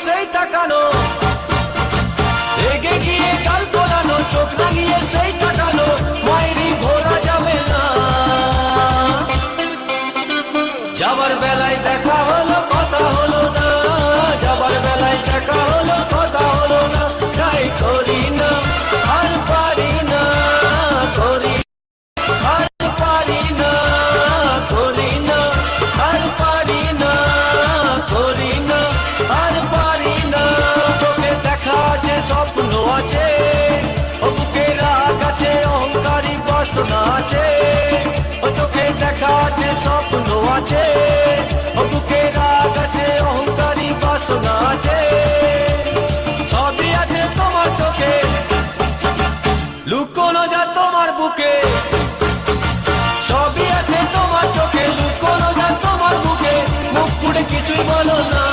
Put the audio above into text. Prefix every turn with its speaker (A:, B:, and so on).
A: সেই তাকানো, রেগে গিয়ে গাল তোলানো, চোখ রাঙিয়ে সেই তাকানো, মায়েরই ভোলা যাবে না। যাবার বেলায় দেখা হলো কথা হলো না, যাবার বেলায় দেখা হলো কথা হলো না, তাই করি না আর পারি না, করি আর পারি না, করি না আর পারি না, করি না আর পারি না। চোখে দেখা আছে স্বপ্ন আছে, ও বুকে রাগ আছে অহংকারী বাসনা আছে, ও চোখে দেখা আছে স্বপ্ন আছে, ও বুকে রাগ আছে অহংকারী বাসনা আছে। সবই আছে তোমার চোখে, লুকোনো যা তোমার বুকে, সবই আছে তোমার চোখে, লুকোনো যা তোমার বুকে, মুখ পুড়ে কিছুই বলো না।